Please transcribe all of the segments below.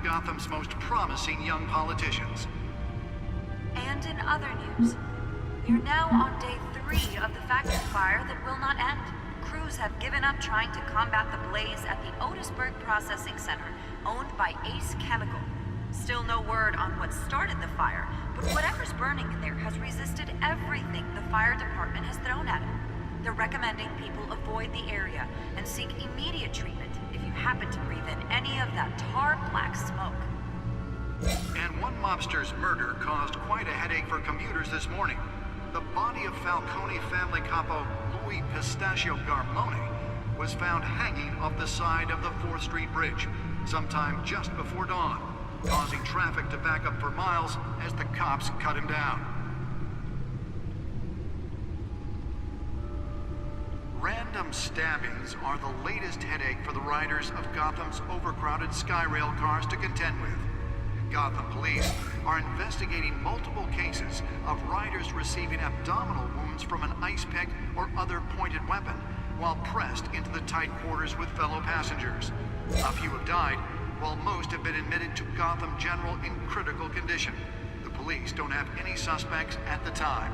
Gotham's most promising young politicians. And in other news, we're now on day 3 of the factory fire that will not end. Crews have given up trying to combat the blaze at the Otisburg Processing Center, owned by Ace Chemical. Still no word on what started the fire, but whatever's burning in there has resisted everything the fire department has thrown at it. They're recommending people avoid the area and seek immediate treatment if you happen to breathe in any of that tar black smoke. And one mobster's murder caused quite a headache for commuters this morning. The body of Falcone family capo Louis Pistachio Garmone was found hanging off the side of the 4th Street Bridge sometime just before dawn, causing traffic to back up for miles as the cops cut him down. Random stabbings are the latest headache for the riders of Gotham's overcrowded Skyrail cars to contend with. Gotham police are investigating multiple cases of riders receiving abdominal wounds from an ice pick or other pointed weapon while pressed into the tight quarters with fellow passengers. A few have died, while most have been admitted to Gotham General in critical condition. The police don't have any suspects at the time.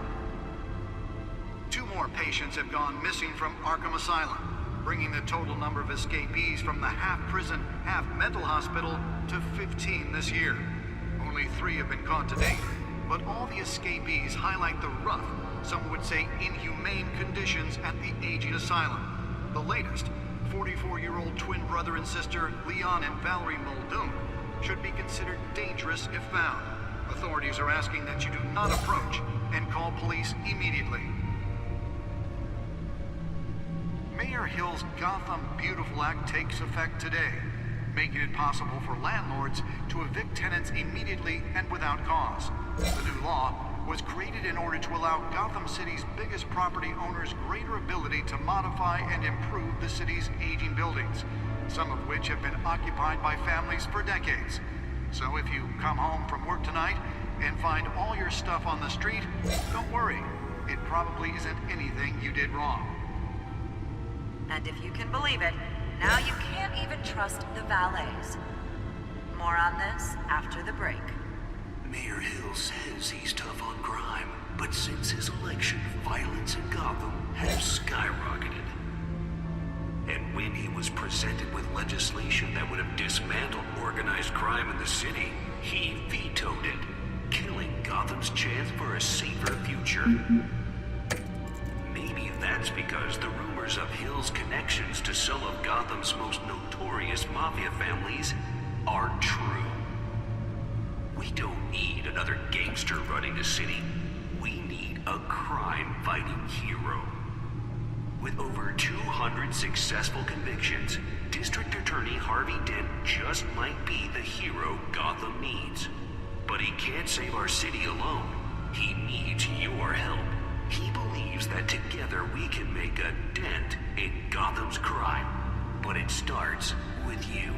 2 more patients have gone missing from Arkham Asylum, bringing the total number of escapees from the half-prison, half-mental hospital to 15 this year. Only 3 have been caught to date, but all the escapees highlight the rough, some would say inhumane conditions at the aging asylum. The latest, 44-year-old twin brother and sister Leon and Valerie Muldoon, should be considered dangerous if found. Authorities are asking that you do not approach and call police immediately. Mayor Hill's Gotham Beautiful Act takes effect today, making it possible for landlords to evict tenants immediately and without cause. The new law was created in order to allow Gotham City's biggest property owners greater ability to modify and improve the city's aging buildings, some of which have been occupied by families for decades. So if you come home from work tonight and find all your stuff on the street, don't worry. It probably isn't anything you did wrong. And if you can believe it, now you can't even trust the valets. More on this after the break. Mayor Hill says he's tough on crime, but since his election, violence in Gotham has skyrocketed. And when he was presented with legislation that would have dismantled organized crime in the city, he vetoed it, killing Gotham's chance for a safer future. Maybe that's because the rumors of Hill's connections to some of Gotham's most notorious mafia families aren't true. We don't need another gangster running the city. We need a crime-fighting hero. With over 200 successful convictions, District Attorney Harvey Dent just might be the hero Gotham needs. But he can't save our city alone. He needs your help. He believes that together we can make a dent in Gotham's crime. But it starts with you.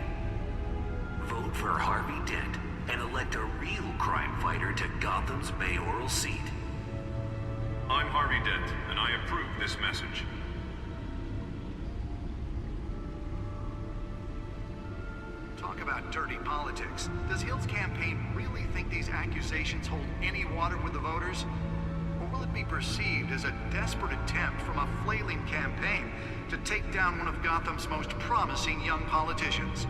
Vote for Harvey Dent and elect a real crime fighter to Gotham's mayoral seat. I'm Harvey Dent, and I approve this message. Talk about dirty politics. Does Hill's campaign really think these accusations hold any water with the voters? Or will it be perceived as a desperate attempt from a flailing campaign to take down one of Gotham's most promising young politicians?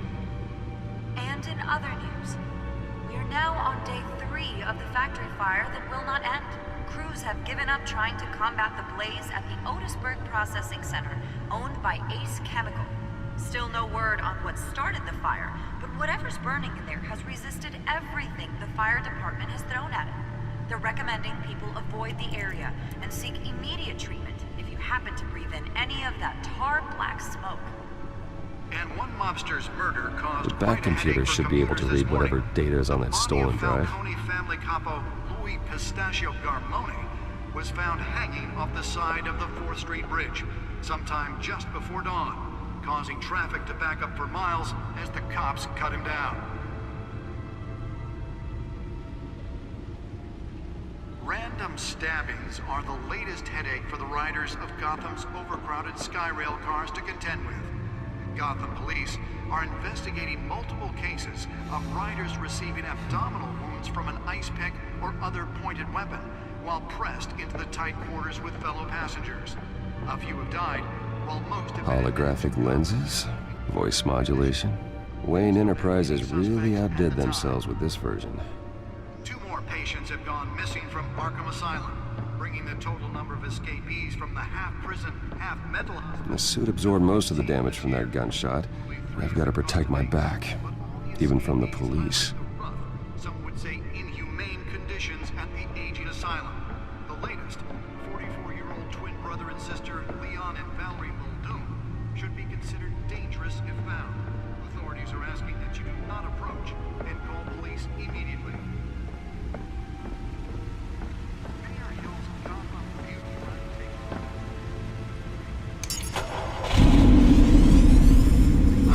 And in other news, we're now on day 3 of the factory fire that will not end. Crews have given up trying to combat the blaze at the Otisburg Processing Center, owned by Ace Chemical. Still no word on what started the fire, but whatever's burning in there has resisted everything the fire department has thrown at it. They're recommending people avoid the area and seek immediate treatment if you happen to breathe in any of that tar black smoke. And one mobster's murder caused The back computer should be able to read whatever data is on that stolen drive. Falcone family capo Louis Pistachio Garmone was found hanging off the side of the 4th Street Bridge sometime just before dawn, causing traffic to back up for miles as the cops cut him down. Random stabbings are the latest headache for the riders of Gotham's overcrowded Skyrail cars to contend with. Gotham police are investigating multiple cases of riders receiving abdominal wounds from an ice pick or other pointed weapon while pressed into the tight quarters with fellow passengers. A few have died, while most have been Holographic lenses? Voice modulation? Wayne Enterprises really outdid themselves with this version. 2 more patients have gone missing from Arkham Asylum, bringing the total number of escapees from the half-prison, half-mental hospital. The suit absorbed most of the damage from that gunshot. I've got to protect my back, even from the police. Some would say inhumane conditions at the aging asylum. The latest, 44-year-old twin brother and sister Leon and Valerie Muldoon should be considered dangerous if found. Authorities are asking that you do not approach and call police immediately. Mayor Hill's Gotham Beauty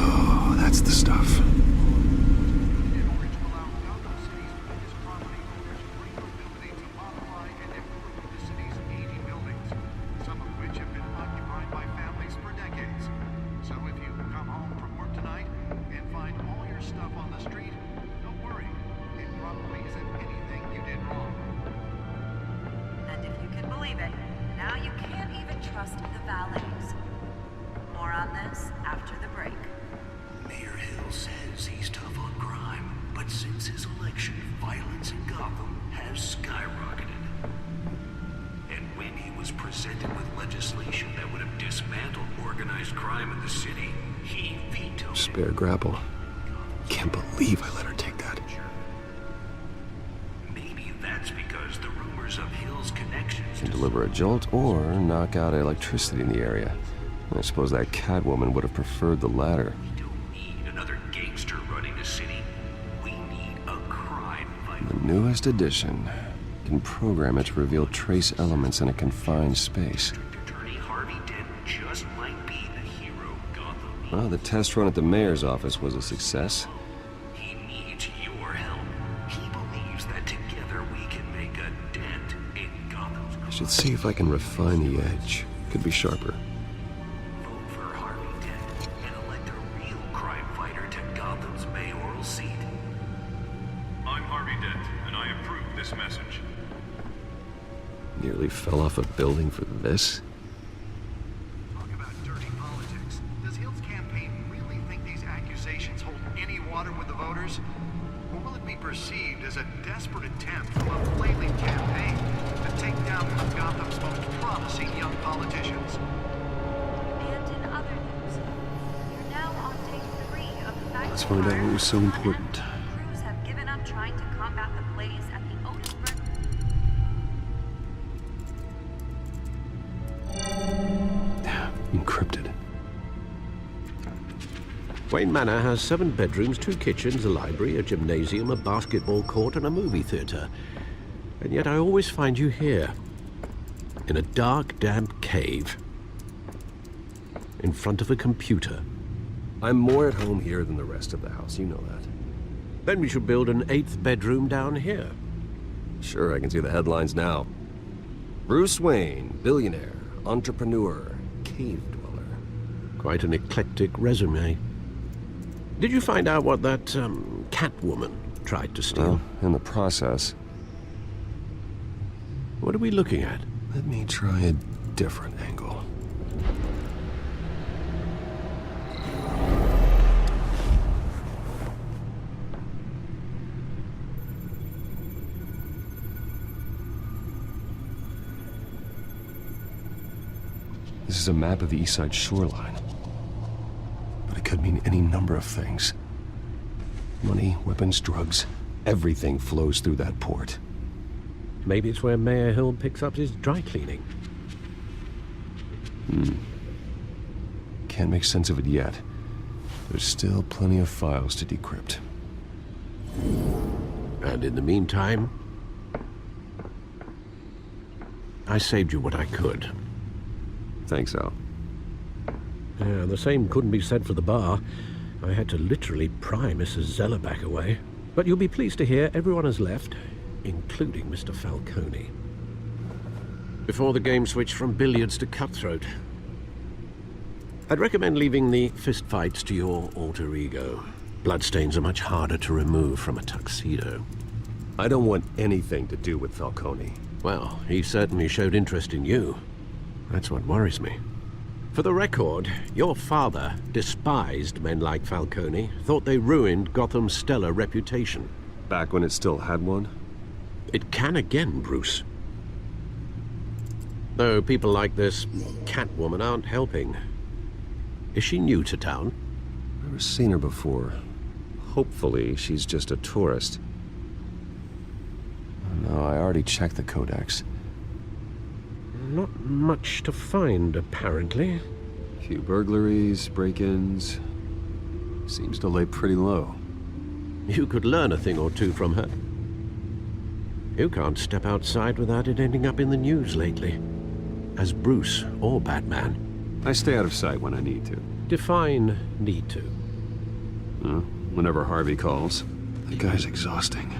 Oh, that's the stuff. in order to allow Gotham City's biggest property owners greater ability to modify and improve the city's aging buildings, some of which have been occupied by families for decades. So if you come home from work tonight and find all your stuff on the street, don't worry. It probably isn't anything you did wrong. And if you can believe it, now you can't even trust the valets. More on this after the break. Mayor Hill says he's tough on crime, but since his election, violence in Gotham has skyrocketed. And when he was presented with legislation that would have dismantled organized crime in the city, he vetoed it. Spare grapple. Can't believe I let her take that. Maybe that's because the rumors of Hill's connections Can to deliver a jolt or knock out electricity in the area. I suppose that Catwoman would have preferred the latter. We don't need another gangster running the city. We need a crime fighter. The newest edition can program it to reveal trace elements in a confined space. Attorney Harvey Dent just might be the hero Gotham needs. Well, the test run at the mayor's office was a success. He needs your help. He believes that together we can make a dent in Gotham's I should see if I can refine the edge. Could be sharper. vote for Harvey Dent and elect a real crime fighter to Gotham's mayoral seat. I'm Harvey Dent, and I approve this message. Nearly fell off a building for this. Talk about dirty politics. Does Hill's campaign really think these accusations hold any water with the voters? Or will it be perceived as a desperate attempt from a flailing campaign to take down one of Gotham's most promising young politicians? And in other news, you're now on day 3 of the factory Let's find out fire what was so that important. Crews have given up trying to combat the blaze at the Otisburg. Encrypted. Wayne Manor has 7 bedrooms, 2 kitchens, a library, a gymnasium, a basketball court, and a movie theater. And yet I always find you here, in a dark, damp cave, in front of a computer. I'm more at home here than the rest of the house, you know that. Then we should build an 8th bedroom down here. Sure, I can see the headlines now. Bruce Wayne, billionaire, entrepreneur, cave dweller. Quite an eclectic resume. Did you find out what that, Catwoman tried to steal? Well, in the process, What are we looking at? let me try a different angle. This is a map of the East Side shoreline. But it could mean any number of things. Money, weapons, drugs, everything flows through that port. Maybe it's where Mayor Hill picks up his dry cleaning. Can't make sense of it yet. There's still plenty of files to decrypt. And in the meantime, I saved you what I could. Thanks, Al. Yeah, the same couldn't be said for the bar. I had to literally pry Mrs. Zeller back away. But you'll be pleased to hear everyone has left, including Mr. Falcone. Before the game switched from billiards to cutthroat. I'd recommend leaving the fistfights to your alter ego. Bloodstains are much harder to remove from a tuxedo. I don't want anything to do with Falcone. Well, he certainly showed interest in you. That's what worries me. For the record, your father despised men like Falcone, thought they ruined Gotham's stellar reputation. Back when it still had one? It can again, Bruce. Though people like this Catwoman aren't helping. Is she new to town? Never seen her before. Hopefully, she's just a tourist. No, I already checked the codex. Not much to find, apparently. Few burglaries, break-ins. Seems to lay pretty low. You could learn a thing or two from her. You can't step outside without it ending up in the news lately. As Bruce or Batman. I stay out of sight when I need to. Define need to. Whenever Harvey calls. That guy's exhausting.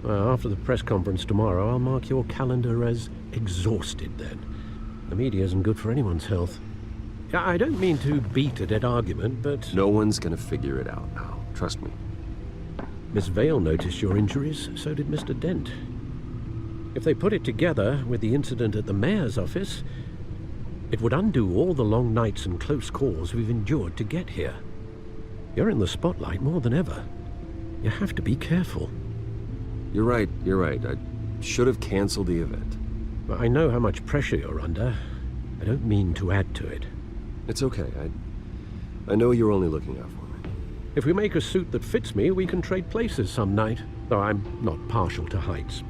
Well, after the press conference tomorrow, I'll mark your calendar as exhausted then. The media isn't good for anyone's health. I don't mean to beat a dead argument, but... No one's gonna figure it out now. Trust me. Miss Vale noticed your injuries, so did Mr. Dent. If they put it together with the incident at the mayor's office, it would undo all the long nights and close calls we've endured to get here. You're in the spotlight more than ever. You have to be careful. You're right. I should have canceled the event. I know how much pressure you're under. I don't mean to add to it. It's okay. I know you're only looking out for me. If we make a suit that fits me, we can trade places some night, though I'm not partial to heights.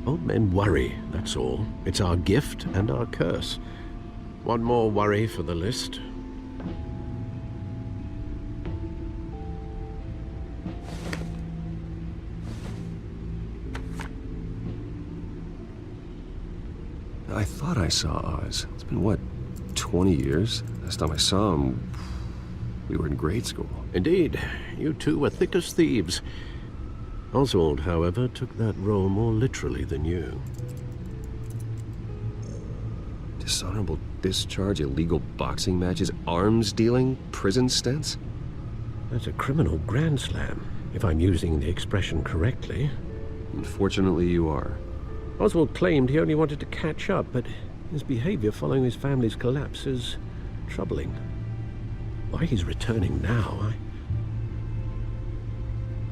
Old men worry, that's all. It's our gift and our curse. One more worry for the list. I thought I saw Oz. It's been, what, 20 years? Last time I saw him, we were in grade school. Indeed. You two were thick as thieves. Oswald, however, took that role more literally than you. Dishonorable discharge, illegal boxing matches, arms dealing, prison stints? That's a criminal grand slam, if I'm using the expression correctly. Unfortunately, you are. Oswald claimed he only wanted to catch up, but his behavior following his family's collapse is troubling. Why he's returning now, I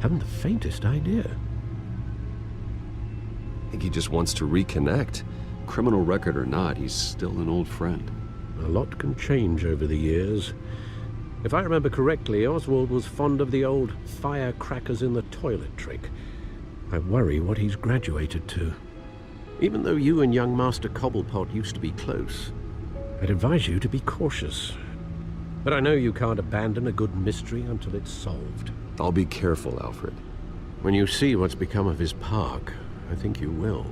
haven't the faintest idea. I think he just wants to reconnect. Criminal record or not, he's still an old friend. A lot can change over the years. If I remember correctly, Oswald was fond of the old firecrackers in the toilet trick. I worry what he's graduated to. Even though you and young Master Cobblepot used to be close, I'd advise you to be cautious. But I know you can't abandon a good mystery until it's solved. I'll be careful, Alfred. When you see what's become of his park, I think you will.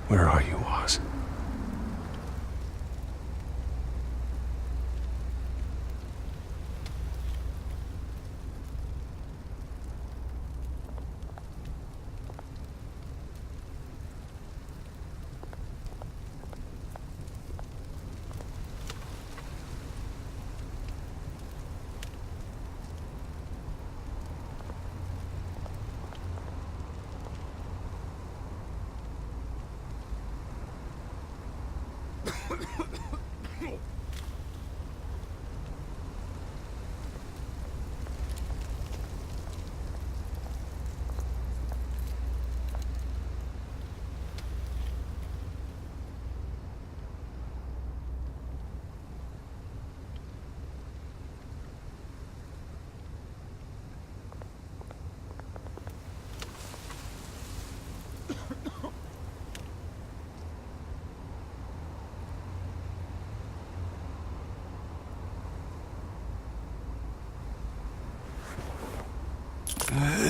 Where are you, Oz?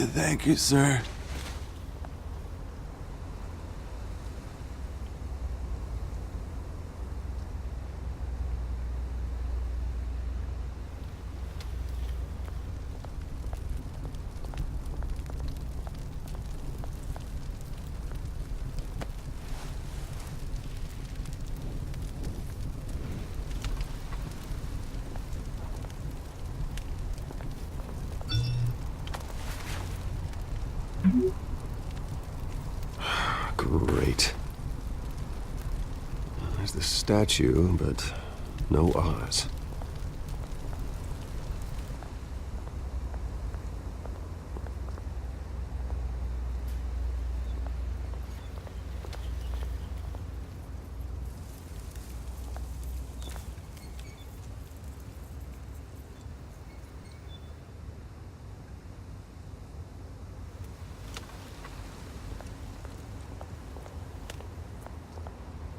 Thank you, sir. Great. There's the statue, but no Oz.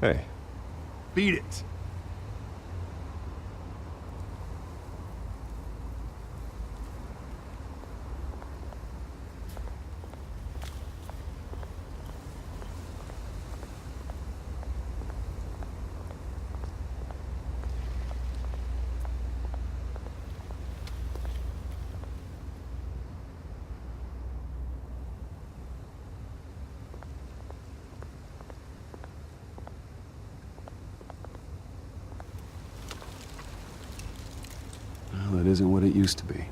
Hey. Beat it. Well, it isn't what it used to be.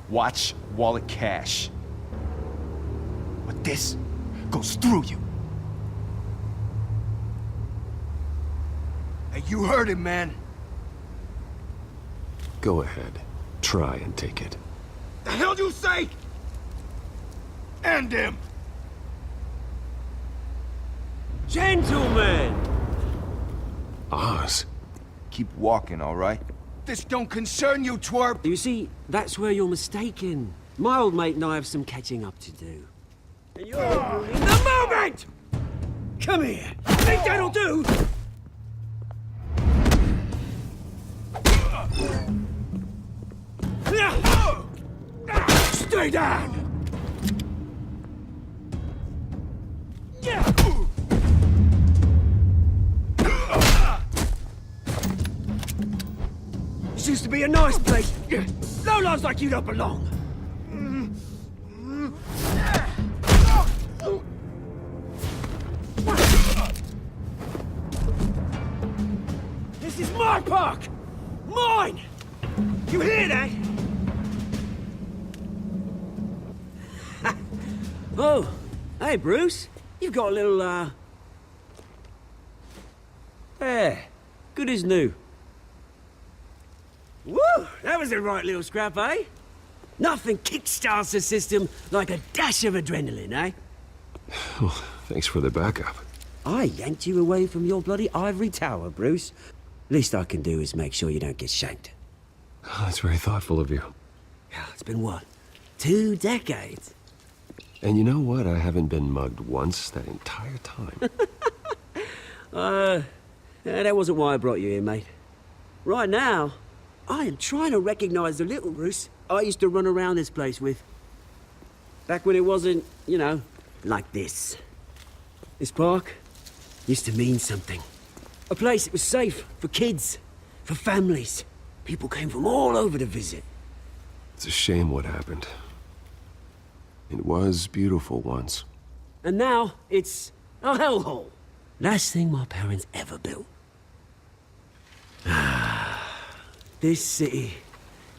Watch wallet cash. But this goes through you. Hey, you heard him, man. Go ahead. Try and take it. The hell you say? End him. Gentlemen! Oz? Keep walking, all right? This don't concern you, twerp. You see, that's where you're mistaken. My old mate and I have some catching up to do. And you're ruining the moment! Come here! Think that'll do? Stay down! This used to be a nice place. Lowlifes like you don't belong. This is my park! Mine! You hear that? Oh, hey, Bruce. You've got a little, Yeah, good as new. Woo! That was a right little scrap, eh? Nothing kickstarts the system like a dash of adrenaline, eh? Well, thanks for the backup. I yanked you away from your bloody ivory tower, Bruce. Least I can do is make sure you don't get shanked. Oh, that's very thoughtful of you. Yeah, it's been what? 2 decades? And you know what? I haven't been mugged once that entire time. Yeah, that wasn't why I brought you here, mate. Right now, I am trying to recognize the little Bruce I used to run around this place with. Back when it wasn't, you know, like this. This park used to mean something. A place that was safe for kids, for families. People came from all over to visit. It's a shame what happened. It was beautiful once. And now, it's a hellhole. Last thing my parents ever built. This city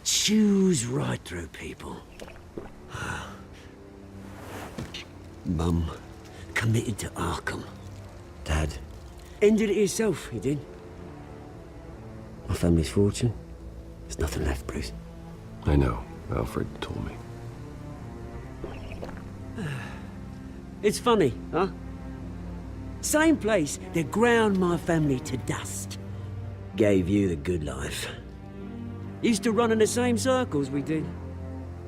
chews right through people. Mum committed to Arkham. Dad ended it himself, he did. My family's fortune. There's nothing left, Bruce. I know. Alfred told me. It's funny, huh? Same place that ground my family to dust. Gave you the good life. Used to run in the same circles we did.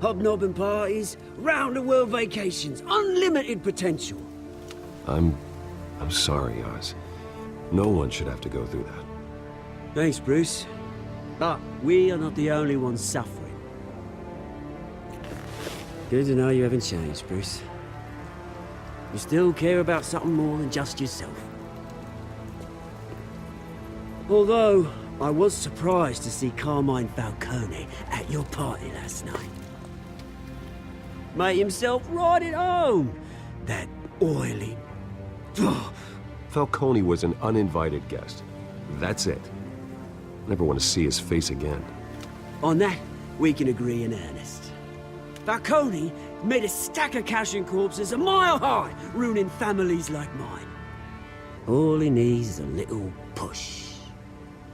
Hobnobbing parties, round-the-world vacations, unlimited potential. I'm sorry, Oz. No one should have to go through that. Thanks, Bruce. But we are not the only ones suffering. Good to know you haven't changed, Bruce. You still care about something more than just yourself. Although, I was surprised to see Carmine Falcone at your party last night. Made himself right at home. That oily... Falcone was an uninvited guest. That's it. Never want to see his face again. On that, we can agree in earnest. Falcone made a stack of cash and corpses a mile high, ruining families like mine. All he needs is a little push.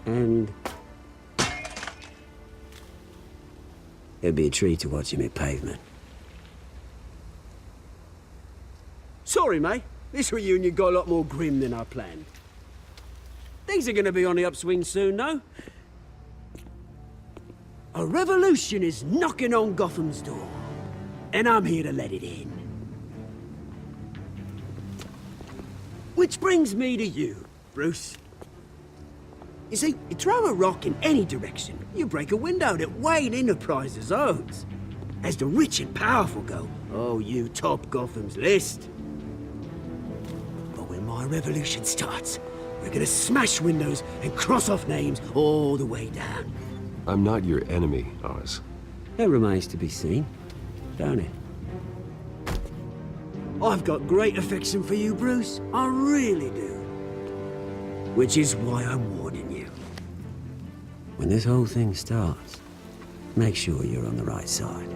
And... it'd be a treat to watch him hit pavement. Sorry, mate. This reunion got a lot more grim than I planned. Things are gonna be on the upswing soon, though. A revolution is knocking on Gotham's door. And I'm here to let it in. Which brings me to you, Bruce. You see, you throw a rock in any direction, you break a window that Wayne Enterprises owns. As the rich and powerful go, oh, you top Gotham's list. But when my revolution starts, we're gonna smash windows and cross off names all the way down. I'm not your enemy, Oz. That remains to be seen, don't it? I've got great affection for you, Bruce. I really do. Which is why I'm warning you. When this whole thing starts, make sure you're on the right side.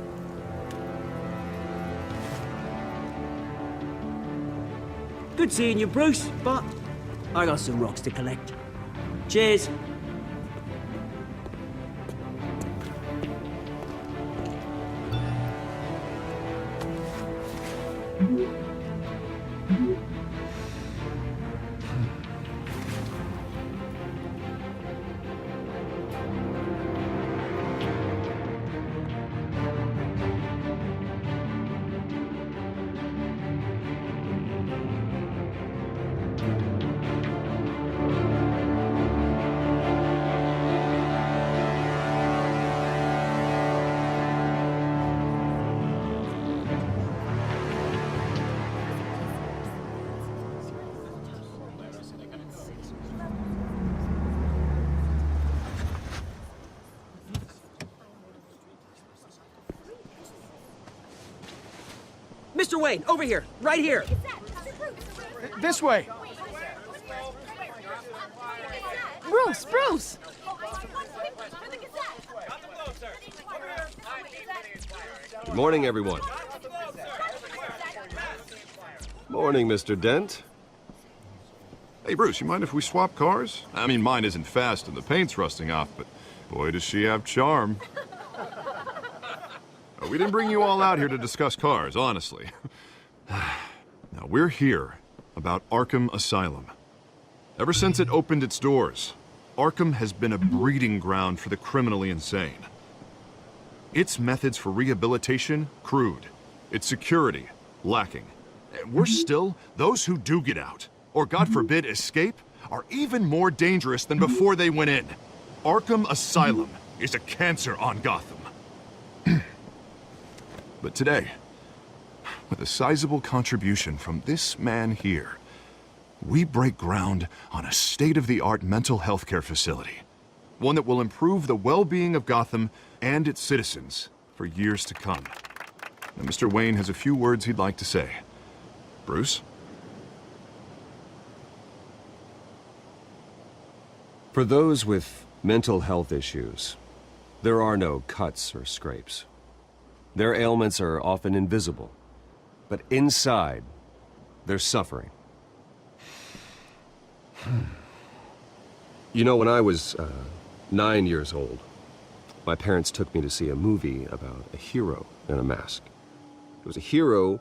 Good seeing you, Bruce, but I got some rocks to collect. Cheers. Mr. Wayne, over here, right here. This way. Bruce! Good morning, everyone. Morning, Mr. Dent. Hey, Bruce, you mind if we swap cars? I mean, mine isn't fast and the paint's rusting off, but boy, does she have charm. We didn't bring you all out here to discuss cars, honestly. Now, we're here about Arkham Asylum. Ever since it opened its doors, Arkham has been a breeding ground for the criminally insane. Its methods for rehabilitation, crude. Its security, lacking. And worse still, those who do get out, or God forbid, escape, are even more dangerous than before they went in. Arkham Asylum is a cancer on Gotham. But today, with a sizable contribution from this man here, we break ground on a state-of-the-art mental health care facility. One that will improve the well-being of Gotham and its citizens for years to come. Now, Mr. Wayne has a few words he'd like to say. Bruce? For those with mental health issues, there are no cuts or scrapes. Their ailments are often invisible, but inside, they're suffering. You know, when I was 9 years old, my parents took me to see a movie about a hero in a mask. It was a hero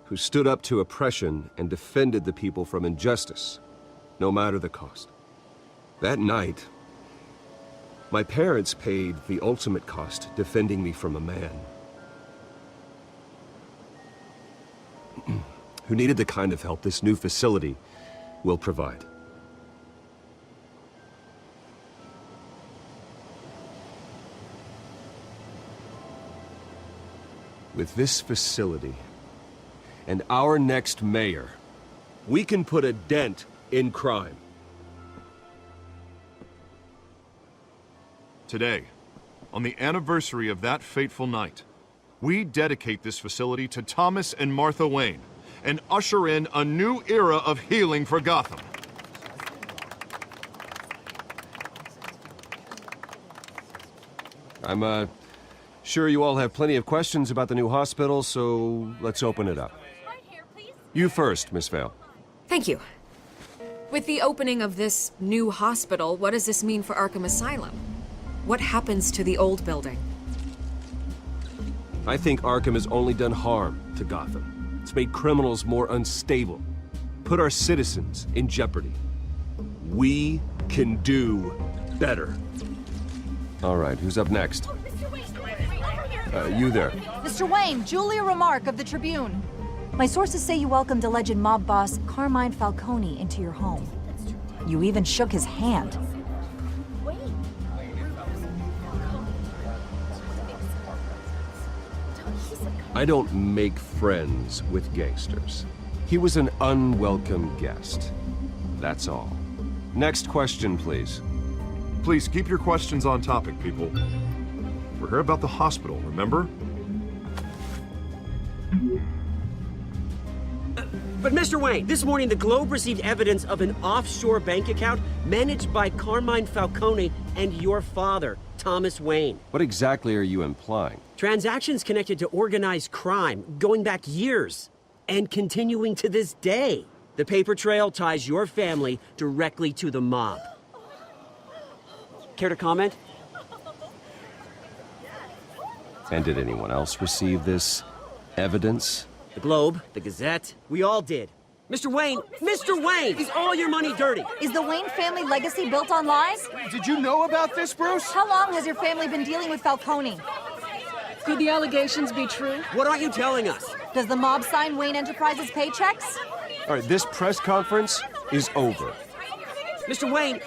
who stood up to oppression and defended the people from injustice, no matter the cost. That night, my parents paid the ultimate cost defending me from a man who needed the kind of help this new facility will provide. With this facility and our next mayor, we can put a dent in crime. Today, on the anniversary of that fateful night, we dedicate this facility to Thomas and Martha Wayne and usher in a new era of healing for Gotham. I'm sure you all have plenty of questions about the new hospital, so let's open it up. You first, Miss Vale. Thank you. With the opening of this new hospital, what does this mean for Arkham Asylum? What happens to the old building? I think Arkham has only done harm to Gotham. It's made criminals more unstable, put our citizens in jeopardy. We can do better. All right, who's up next? You there. Mr. Wayne, Julia Remark of the Tribune. My sources say you welcomed alleged mob boss Carmine Falcone into your home. You even shook his hand. I don't make friends with gangsters. He was an unwelcome guest. That's all. Next question, please. Please keep your questions on topic, people. We're here about the hospital, remember? But Mr. Wayne, this morning the Globe received evidence of an offshore bank account managed by Carmine Falcone and your father, Thomas Wayne. What exactly are you implying? Transactions connected to organized crime going back years and continuing to this day. The paper trail ties your family directly to the mob. Care to comment? And did anyone else receive this evidence? The Globe, the Gazette, we all did. Mr. Wayne, is all your money dirty? Is the Wayne family legacy built on lies? Did you know about this, Bruce? How long has your family been dealing with Falcone? Could the allegations be true? What aren't you telling us? Does the mob sign Wayne Enterprises paychecks? All right, this press conference is over. Mr. Wayne!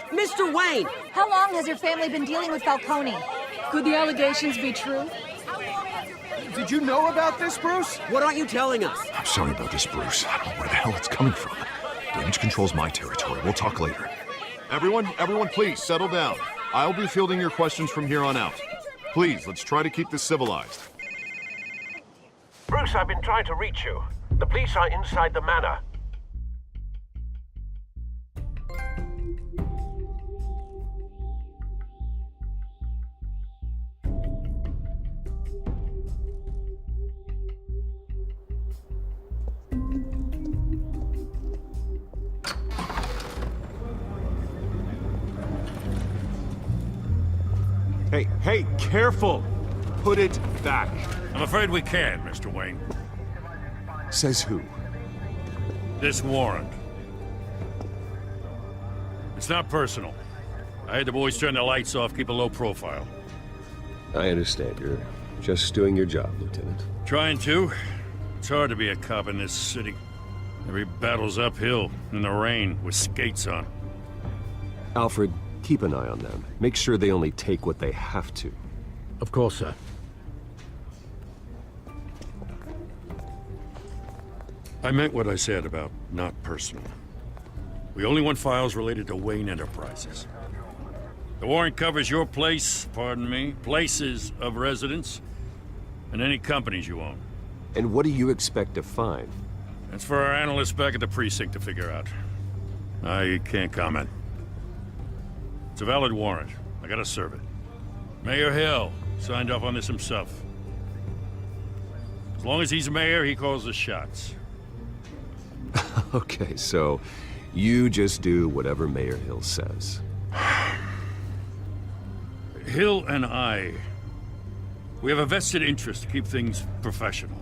How long has your family been dealing with Falcone? Could the allegations be true? Did you know about this, Bruce? What aren't you telling us? I'm sorry about this, Bruce. I don't know where the hell it's coming from. Damage control's my territory. We'll talk later. Everyone, please settle down. I'll be fielding your questions from here on out. Please, let's try to keep this civilized. Bruce, I've been trying to reach you. The police are inside the manor. Hey, careful! Put it back. I'm afraid we can't, Mr. Wayne. Says who? This warrant. It's not personal. I had the boys turn the lights off, keep a low profile. I understand. You're just doing your job, Lieutenant. Trying to. It's hard to be a cop in this city. Every battle's uphill, in the rain, with skates on. Alfred, keep an eye on them. Make sure they only take what they have to. Of course, sir. I meant what I said about not personal. We only want files related to Wayne Enterprises. The warrant covers your place, pardon me, places of residence, and any companies you own. And what do you expect to find? That's for our analysts back at the precinct to figure out. I can't comment. It's a valid warrant. I gotta serve it. Mayor Hill signed off on this himself. As long as he's mayor, he calls the shots. Okay, so you just do whatever Mayor Hill says. Hill and I, we have a vested interest to keep things professional.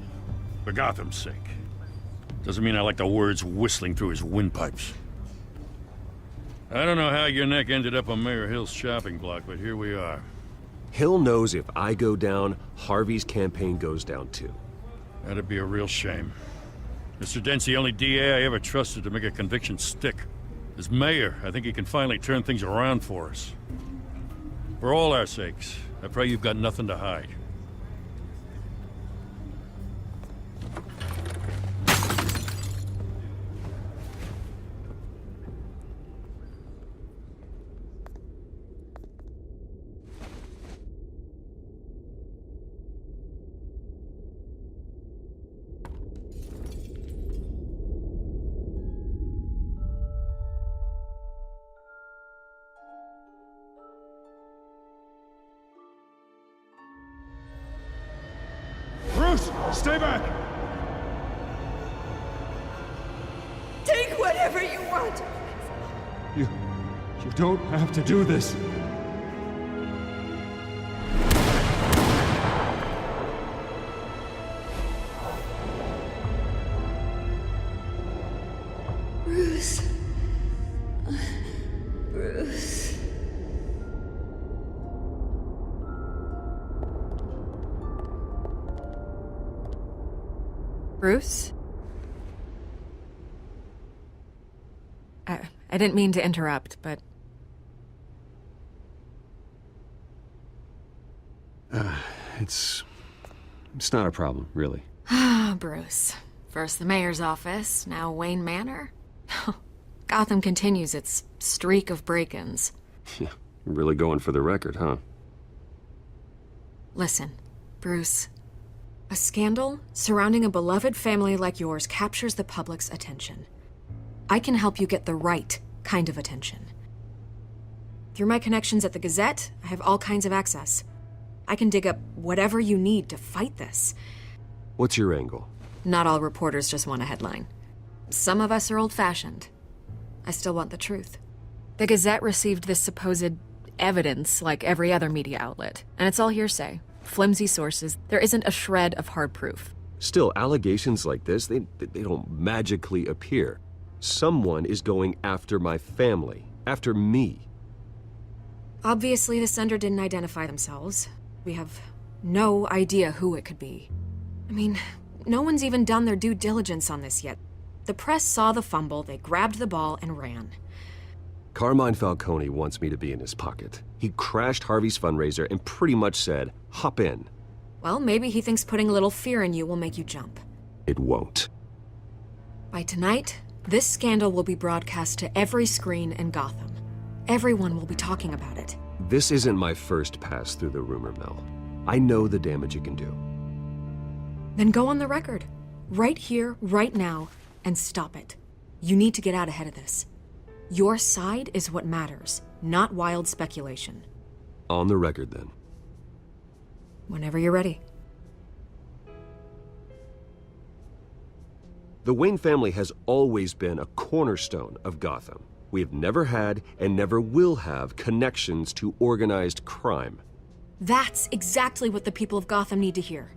For Gotham's sake. Doesn't mean I like the words whistling through his windpipes. I don't know how your neck ended up on Mayor Hill's chopping block, but here we are. Hill knows if I go down, Harvey's campaign goes down too. That'd be a real shame. Mr. Dent's the only DA I ever trusted to make a conviction stick. As mayor, I think he can finally turn things around for us. For all our sakes, I pray you've got nothing to hide. Bruce, stay back! Take whatever you want. You don't have to do this. Bruce. Bruce. Bruce? I didn't mean to interrupt, but... It's not a problem, really. Bruce. First the mayor's office, now Wayne Manor. Gotham continues its streak of break-ins. Yeah, you're really going for the record, huh? Listen, Bruce. A scandal surrounding a beloved family like yours captures the public's attention. I can help you get the right kind of attention. Through my connections at the Gazette, I have all kinds of access. I can dig up whatever you need to fight this. What's your angle? Not all reporters just want a headline. Some of us are old-fashioned. I still want the truth. The Gazette received this supposed evidence like every other media outlet, and it's all hearsay. Flimsy sources. There isn't a shred of hard proof. Still, allegations like this, they don't magically appear. Someone is going after my family, after me. Obviously, the sender didn't identify themselves. We have no idea who it could be. I mean, no one's even done their due diligence on this yet. The press saw the fumble, they grabbed the ball and ran. Carmine Falcone wants me to be in his pocket. He crashed Harvey's fundraiser and pretty much said, hop in. Well, maybe he thinks putting a little fear in you will make you jump. It won't. By tonight, this scandal will be broadcast to every screen in Gotham. Everyone will be talking about it. This isn't my first pass through the rumor mill. I know the damage it can do. Then go on the record. Right here, right now, and stop it. You need to get out ahead of this. Your side is what matters, not wild speculation. On the record, then. Whenever you're ready. The Wayne family has always been a cornerstone of Gotham. We have never had and never will have connections to organized crime. That's exactly what the people of Gotham need to hear.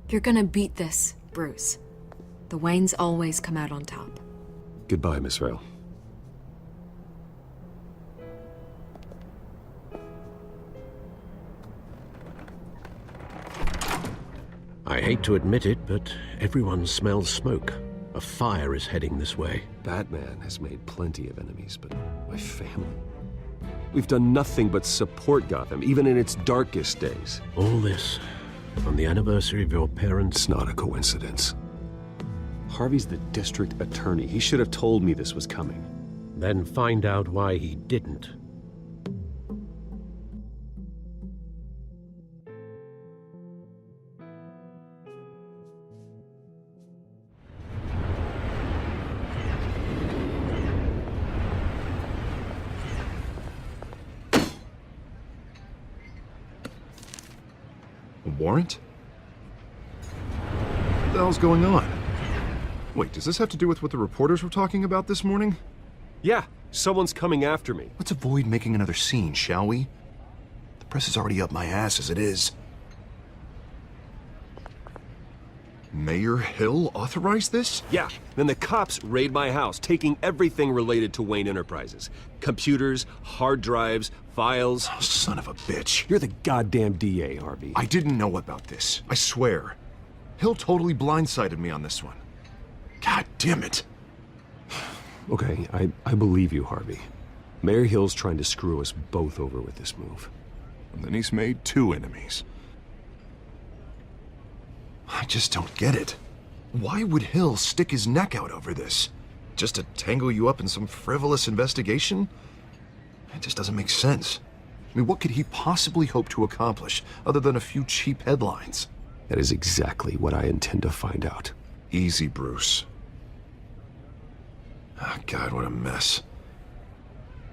You're gonna beat this, Bruce. The Waynes always come out on top. Goodbye, Miss Vale. I hate to admit it, but everyone smells smoke. A fire is heading this way. Batman has made plenty of enemies, but my family... We've done nothing but support Gotham, even in its darkest days. All this on the anniversary of your parents'... It's not a coincidence. Harvey's the district attorney. He should have told me this was coming. Then find out why he didn't. A warrant? What the hell's going on? Wait, does this have to do with what the reporters were talking about this morning? Yeah, someone's coming after me. Let's avoid making another scene, shall we? The press is already up my ass as it is. Mayor Hill authorized this? Yeah, then the cops raid my house, taking everything related to Wayne Enterprises. Computers, hard drives, files. Oh, son of a bitch. You're the goddamn DA, Harvey. I didn't know about this. I swear. Hill totally blindsided me on this one. God damn it. Okay, I believe you, Harvey. Mayor Hill's trying to screw us both over with this move. And then he's made 2 enemies. I just don't get it. Why would Hill stick his neck out over this? Just to tangle you up in some frivolous investigation? It just doesn't make sense. I mean, what could he possibly hope to accomplish other than a few cheap headlines? That is exactly what I intend to find out. Easy, Bruce. Oh, God, what a mess.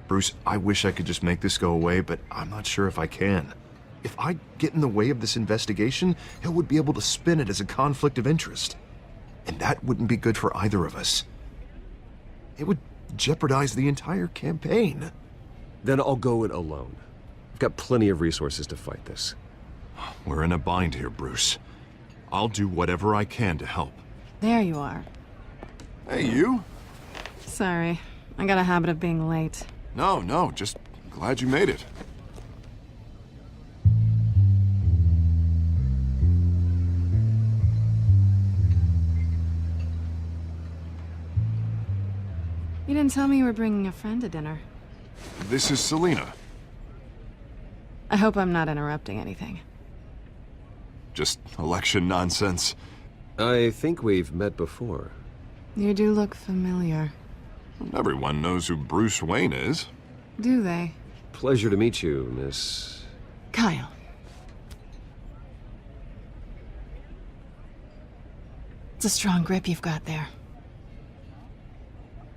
Bruce, I wish I could just make this go away, but I'm not sure if I can. If I get in the way of this investigation, Hill would be able to spin it as a conflict of interest. And that wouldn't be good for either of us. It would jeopardize the entire campaign. Then I'll go it alone. I've got plenty of resources to fight this. We're in a bind here, Bruce. I'll do whatever I can to help. There you are. Hey, you? Sorry, I got a habit of being late. No, just glad you made it. You didn't tell me you were bringing a friend to dinner. This is Selena. I hope I'm not interrupting anything. Just election nonsense. I think we've met before. You do look familiar. Everyone knows who Bruce Wayne is. Do they? Pleasure to meet you, Miss... Kyle. It's a strong grip you've got there.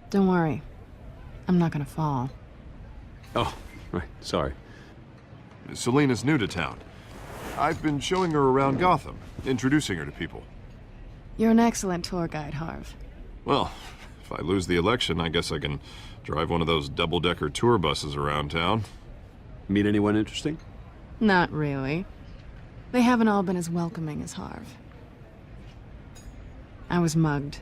Don't worry. I'm not gonna fall. Oh, right, sorry. Selena's new to town. I've been showing her around Gotham, introducing her to people. You're an excellent tour guide, Harv. Well, if I lose the election, I guess I can drive one of those double-decker tour buses around town. Meet anyone interesting? Not really. They haven't all been as welcoming as Harv. I was mugged.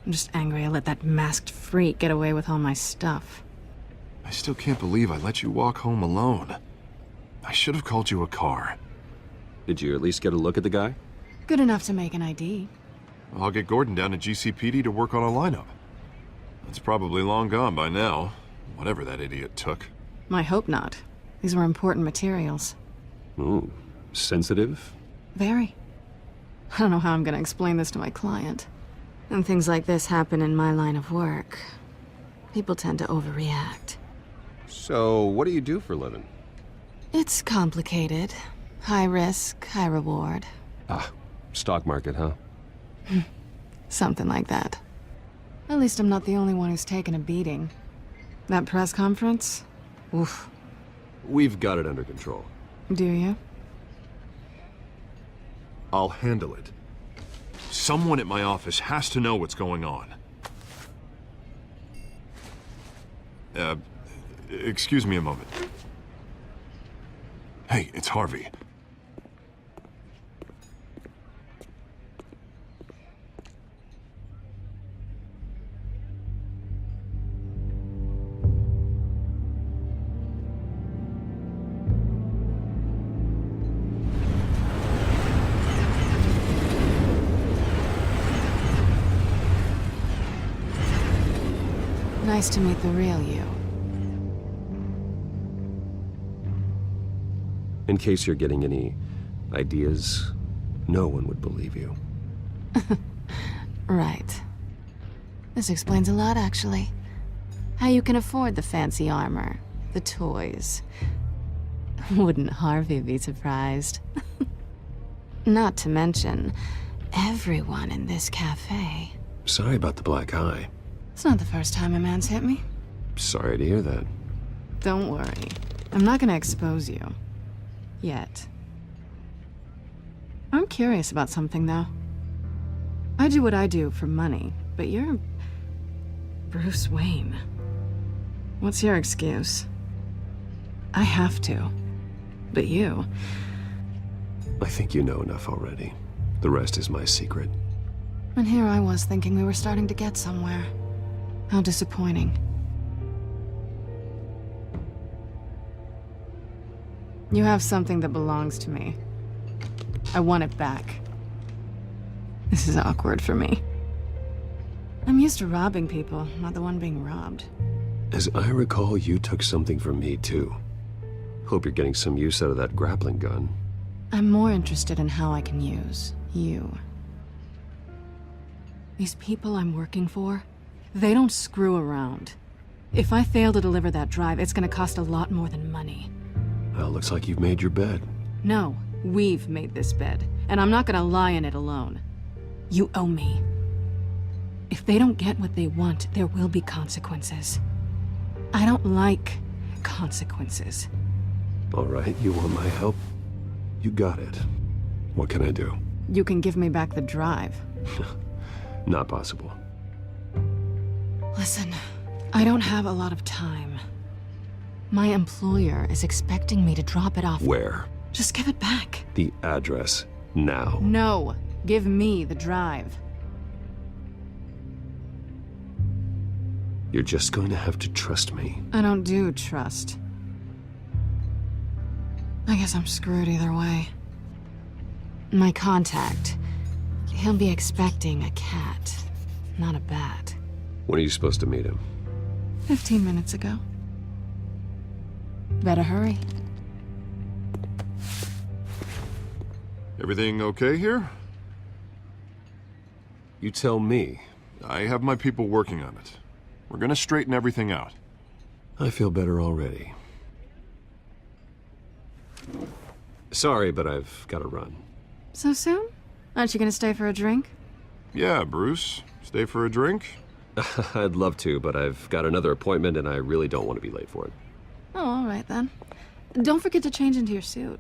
I'm just angry I let that masked freak get away with all my stuff. I still can't believe I let you walk home alone. I should have called you a car. Did you at least get a look at the guy? Good enough to make an ID. I'll get Gordon down to GCPD to work on a lineup. It's probably long gone by now, whatever that idiot took. I hope not. These were important materials. Ooh, sensitive? Very. I don't know how I'm gonna explain this to my client. And things like this happen in my line of work. People tend to overreact. So, what do you do for a living? It's complicated. High risk, high reward. Ah, stock market, huh? Something like that. At least I'm not the only one who's taken a beating. That press conference? Oof. We've got it under control. Do you? I'll handle it. Someone at my office has to know what's going on. Excuse me a moment. Hey, it's Harvey. Nice to meet the real you. In case you're getting any ideas, no one would believe you. Right. This explains a lot, actually. How you can afford the fancy armor, the toys. Wouldn't Harvey be surprised? Not to mention, everyone in this cafe. Sorry about the black eye. It's not the first time a man's hit me. Sorry to hear that. Don't worry. I'm not gonna expose you. Yet. I'm curious about something, though. I do what I do for money, but you're Bruce Wayne. What's your excuse? I have to. But you... I think you know enough already. The rest is my secret. And here I was thinking we were starting to get somewhere. How disappointing. You have something that belongs to me. I want it back. This is awkward for me. I'm used to robbing people, not the one being robbed. As I recall, you took something from me, too. Hope you're getting some use out of that grappling gun. I'm more interested in how I can use you. These people I'm working for, they don't screw around. If I fail to deliver that drive, it's gonna cost a lot more than money. Well, looks like you've made your bed. No, we've made this bed, and I'm not gonna lie in it alone. You owe me. If they don't get what they want, there will be consequences. I don't like consequences. All right, you want my help? You got it. What can I do? You can give me back the drive. Not possible. Listen, I don't have a lot of time. My employer is expecting me to drop it off. Where? Just give it back. The address, now. No, give me the drive. You're just going to have to trust me. I don't do trust. I guess I'm screwed either way. My contact, he'll be expecting a cat, not a bat. When are you supposed to meet him? 15 minutes ago. Better hurry. Everything okay here? You tell me. I have my people working on it. We're gonna straighten everything out. I feel better already. Sorry, but I've got to run. So soon? Aren't you gonna stay for a drink? Yeah, Bruce. Stay for a drink? I'd love to, but I've got another appointment and I really don't want to be late for it. Oh, all right then. Don't forget to change into your suit.